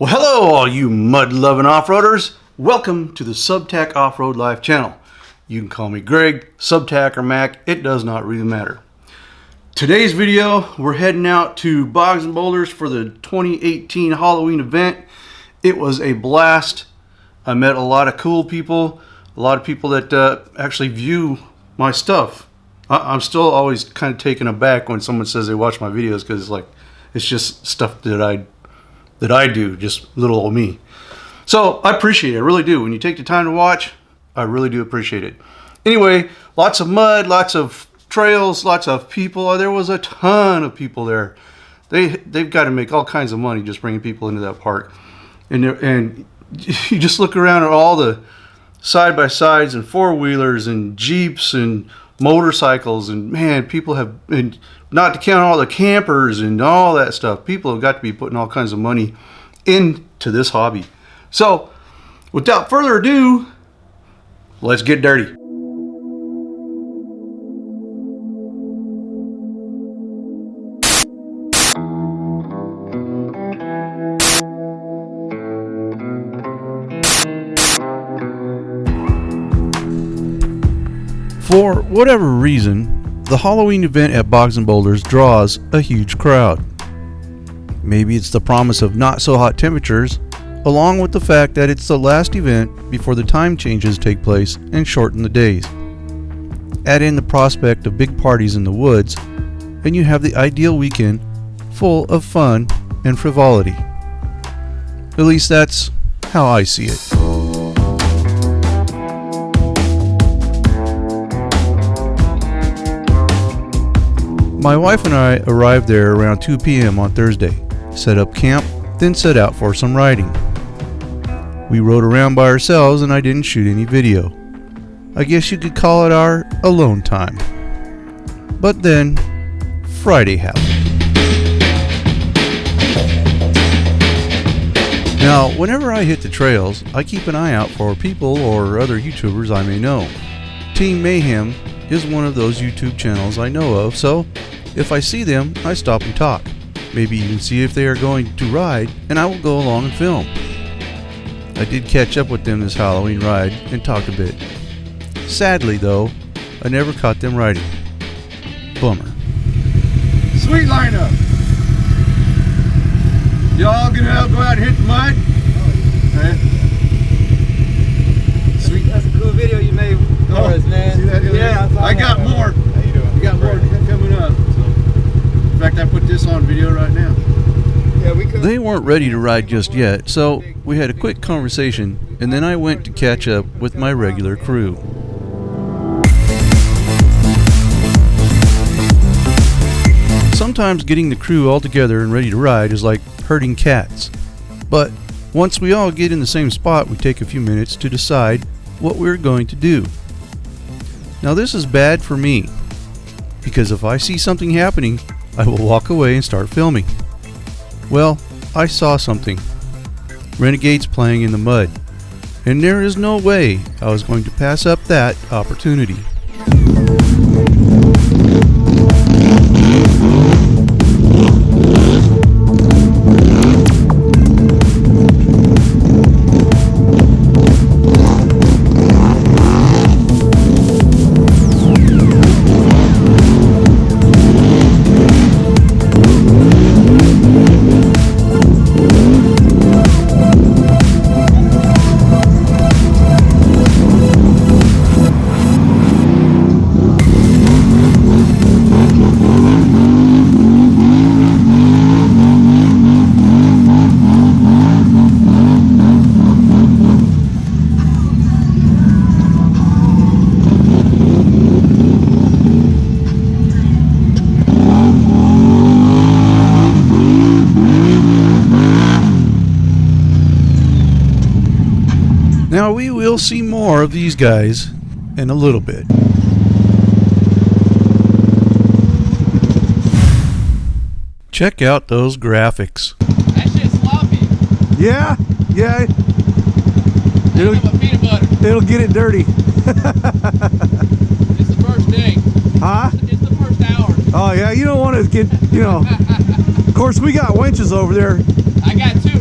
Well, hello all you mud-loving off-roaders. Welcome to the Subtac Off-Road Life channel. You can call me Greg, Subtac, or Mac. It does not really matter. Today's video, we're heading out to Boggs and Boulders for the 2018 Halloween event. It was a blast. I met a lot of cool people, a lot of people that actually view my stuff. I'm still always kind of taken aback when someone says they watch my videos, because it's just stuff that I do, just little old me. So I appreciate it, I really do. When you take the time to watch, I really do appreciate it. Anyway, lots of mud, lots of trails, lots of people. There was a ton of people there. They've got to make all kinds of money just bringing people into that park. And you just look around at all the side-by-sides and four-wheelers and Jeeps and motorcycles, and man, people have, and not to count all the campers and all that stuff. People have got to be putting all kinds of money into this hobby. So without further ado, let's get dirty. For whatever reason, the Halloween event at Boggs and Boulders draws a huge crowd. Maybe it's the promise of not so hot temperatures, along with the fact that it's the last event before the time changes take place and shorten the days. Add in the prospect of big parties in the woods, and you have the ideal weekend full of fun and frivolity. At least that's how I see it. My wife and I arrived there around 2 p.m. on Thursday, set up camp, then set out for some riding. We rode around by ourselves and I didn't shoot any video. I guess you could call it our alone time. But then, Friday happened. Now, whenever I hit the trails, I keep an eye out for people or other YouTubers I may know. Team Mayhem is one of those YouTube channels I know of, so if I see them, I stop and talk. Maybe even see if they are going to ride, and I will go along and film. I did catch up with them this Halloween ride and talked a bit. Sadly though, I never caught them riding. Bummer. Sweet lineup. Y'all gonna go out and hit the mud? Okay. Sweet. That's a cool video you made for us, man. See that? Yeah, I got more. How you doing? We got more coming up. So, in fact, I put this on video right now. Yeah, we could. They weren't ready to ride just yet, so we had a quick conversation, and then I went to catch up with my regular crew. Sometimes getting the crew all together and ready to ride is like herding cats. But once we all get in the same spot, we take a few minutes to decide what we're going to do. Now this is bad for me, because if I see something happening, I will walk away and start filming. Well, I saw something. Renegades playing in the mud, and there is no way I was going to pass up that opportunity. Now we will see more of these guys in a little bit. Check out those graphics. That shit's sloppy. Yeah. It'll peanut butter. It'll get it dirty. It's the first day. Huh? It's the first hour. Oh yeah, you don't want to get, Of course we got winches over there. I got two.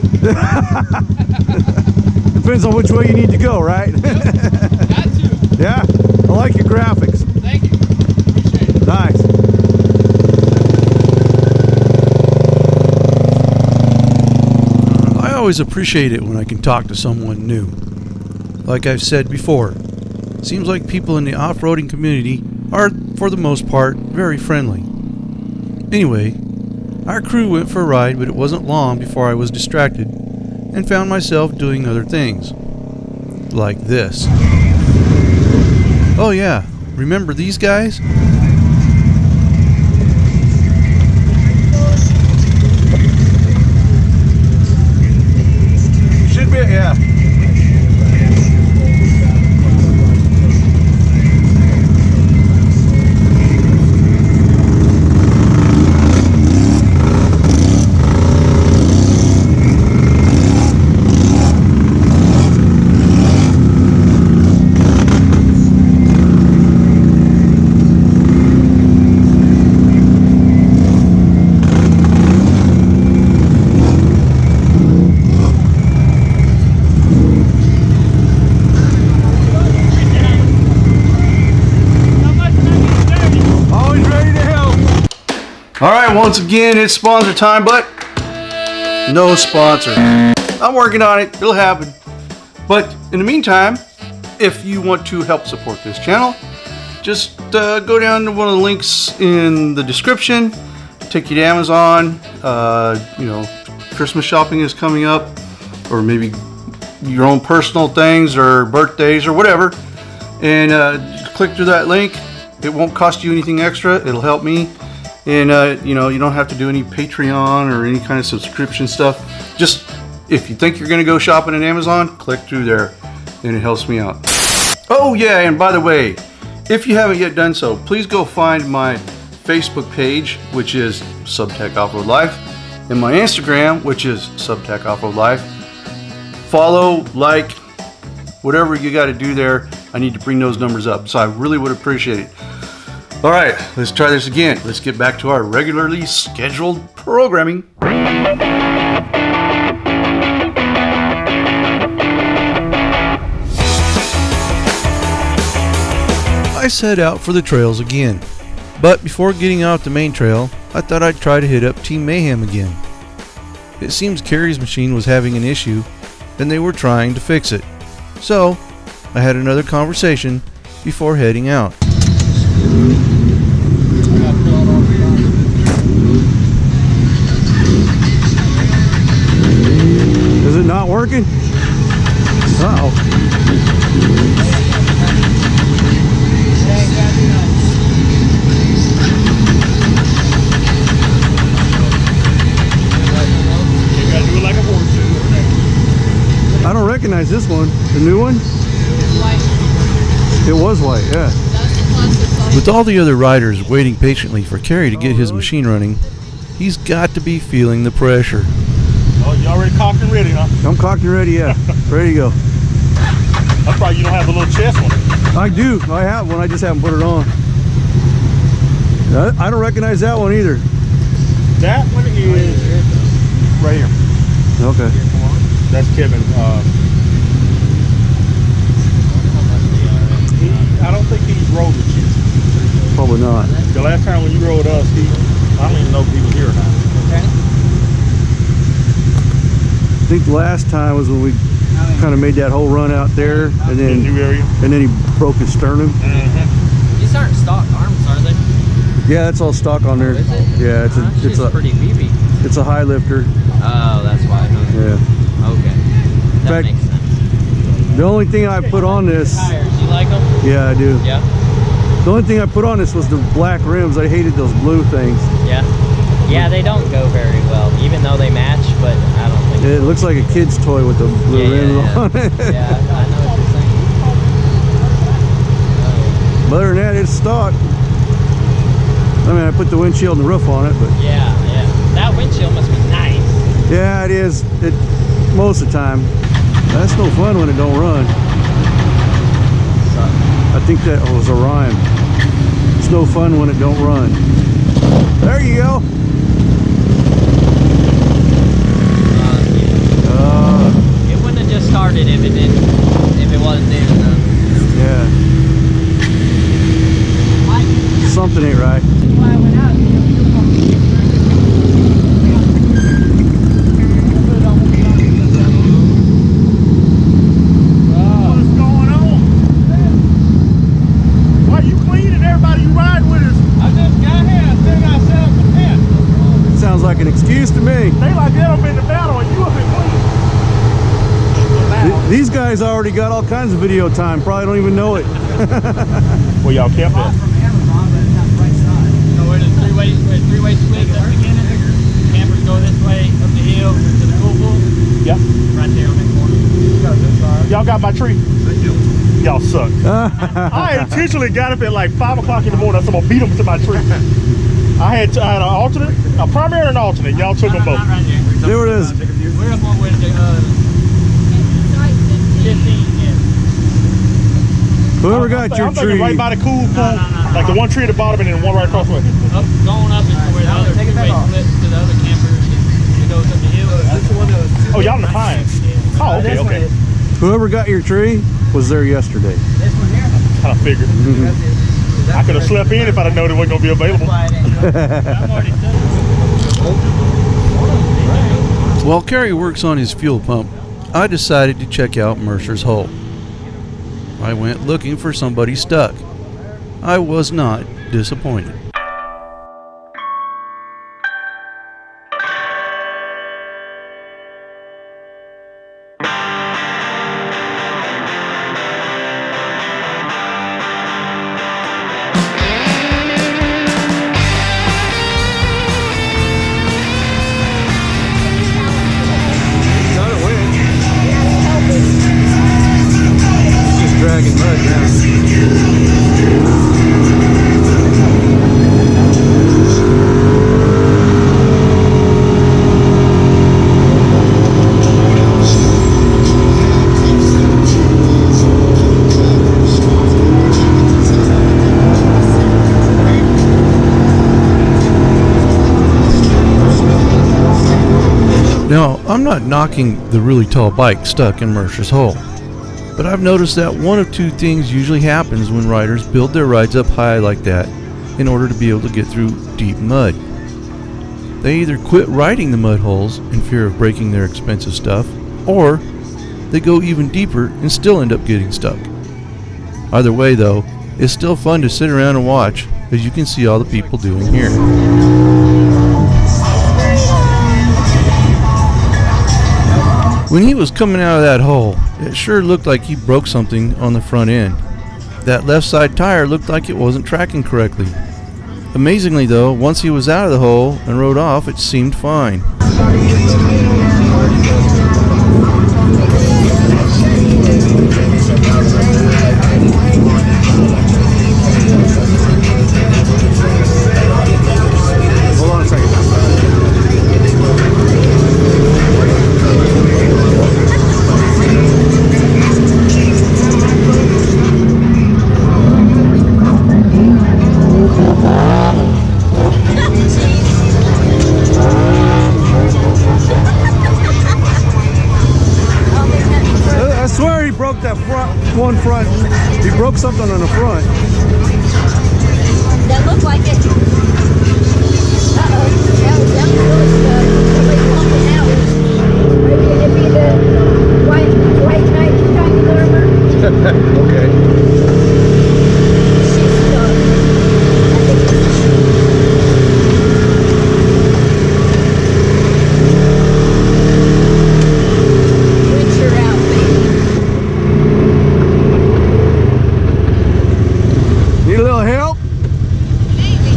Depends on which way you need to go, right? Got to. Yeah, I like your graphics. Thank you. Appreciate it. Nice. I always appreciate it when I can talk to someone new. Like I've said before, it seems like people in the off-roading community are, for the most part, very friendly. Anyway, our crew went for a ride, but it wasn't long before I was distracted and found myself doing other things. Like this. Oh yeah, remember these guys? Should be, yeah. Alright, once again, it's sponsor time, but no sponsor. I'm working on it, it'll happen. But in the meantime, if you want to help support this channel, just go down to one of the links in the description, take you to Amazon. You know, Christmas shopping is coming up, or maybe your own personal things or birthdays or whatever. And click through that link. It won't cost you anything extra, it'll help me. And you know, you don't have to do any Patreon or any kind of subscription stuff. Just if you think you're gonna go shopping at Amazon, click through there and it helps me out. Oh yeah, and by the way, if you haven't yet done so, please go find my Facebook page, which is Subtac Off-Road Life, and my Instagram, which is Subtac Off-Road Life. Follow, like, whatever you got to do there. I need to bring those numbers up, so I really would appreciate it. All right, let's try this again. Let's get back to our regularly scheduled programming. I set out for the trails again, but before getting out the main trail, I thought I'd try to hit up Team Mayhem again. It seems Carrie's machine was having an issue and they were trying to fix it. So, I had another conversation before heading out. Is it not working? Uh-oh. I don't recognize this one. The new one? It was white, yeah. With all the other riders waiting patiently for Carrie to get his machine running, he's got to be feeling the pressure. Oh, you already cocked and ready, huh? I'm cocked and ready, yeah. Ready to go. That's probably you don't have the little chest one. I do. I have one. I just haven't put it on. I don't recognize that one either. That one is right here. Okay. That's Kevin. I don't think he's rode with you. Probably not. The last time when you rode us, I don't even know if he was here or not. Okay. I think the last time was when we kind of made that whole run out there, and In the then new area. he broke his sternum. These aren't stock arms, are they? Yeah, that's all stock on there. Yeah, it's a pretty beefy. it's a high lifter. Oh, that's why. Huh? Yeah. Okay. That fact- makes sense. The only thing I put on this, Tires, you like them? yeah, I do. Yeah. The only thing I put on this was the black rims. I hated those blue things. Yeah. Yeah, they don't go very well, even though they match, but I don't think It looks like a kid's toy with the blue rims on it. Yeah, I know what you're saying. But other than that, it's stock. I mean, I put the windshield and the roof on it, but Yeah. That windshield must be nice. yeah, it is. It most of the time. That's no fun when it don't run. I think that was a rhyme. It's no fun when it don't run. There you go. it if it wasn't doing something. Yeah. Something ain't right. What's going on? Why you cleaning everybody you ride with us? I just got here. I still got set up the tent. Sounds like an excuse to me. They like that up in the battle and you up in clean. These guys already got all kinds of video time. Probably don't even know it. Well, y'all kept it. So we're in a three-way swing at the beginning. Campers go this way up the hill to the cool pool. Yeah. Right there on that corner. Y'all got my tree? Y'all suck. I intentionally got up at like 5 o'clock in the morning. I said I'm gonna beat them to my tree. I had an alternate, a primary and an alternate. Y'all took them both. Not right there. There it is. We're up on with 15, yeah. Whoever got your I'm thinking tree. right by the cool pool, like the one tree at the bottom and then one right across the way. Up, going up is where the other three-way splits to the other camper. It goes up the hill. Oh, y'all in the pines. Oh, okay, okay. Whoever got your tree was there yesterday. This one here? Kind of figured. I could have slept in if I'd have known it wasn't going to be available. While Kerry works on his fuel pump, I decided to check out Mercer's hull. I went looking for somebody stuck. I was not disappointed. Dragging mud down. Now, I'm not knocking the really tall bike stuck in Mercer's hull, but I've noticed that one of two things usually happens when riders build their rides up high like that in order to be able to get through deep mud. They either quit riding the mud holes in fear of breaking their expensive stuff, or they go even deeper and still end up getting stuck. Either way though, it's still fun to sit around and watch, as you can see all the people doing here. When he was coming out of that hole, it sure looked like he broke something on the front end. That left side tire looked like it wasn't tracking correctly. Amazingly though, once he was out of the hole and rode off, it seemed fine. Hold on a second. I swear he broke that one front. He broke something on the front. That looked like it. Uh-oh. That was really stuck. Somebody pumping out. Maybe it'd be the white knight kind of armor. Okay. She's stuck. I think it's... Rinse her out, baby. Need a little help? Maybe.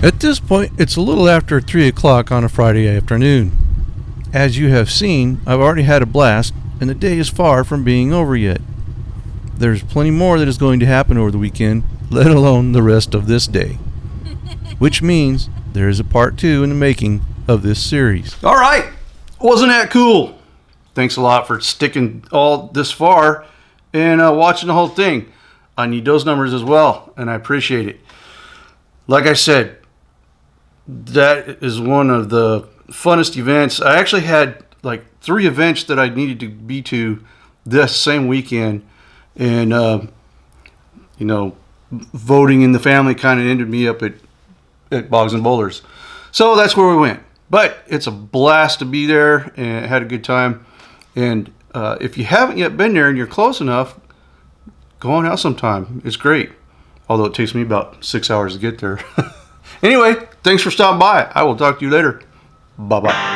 At this point, it's a little after 3 o'clock on a Friday afternoon. As you have seen, I've already had a blast, and the day is far from being over yet. There's plenty more that is going to happen over the weekend, let alone the rest of this day. Which means there is a part 2 in the making of this series. All right, wasn't that cool? Thanks a lot for sticking all this far and watching the whole thing. I need those numbers as well, and I appreciate it. Like I said, that is one of the funnest events. I actually had like 3 events that I needed to be to this same weekend, and you know, voting in the family kind of ended me up at Boggs And Boulders. So that's where we went. But it's a blast to be there, and had a good time. And if you haven't yet been there and you're close enough, go on out sometime. It's great. Although it takes me about 6 hours to get there. Anyway, thanks for stopping by. I will talk to you later. Bye-bye.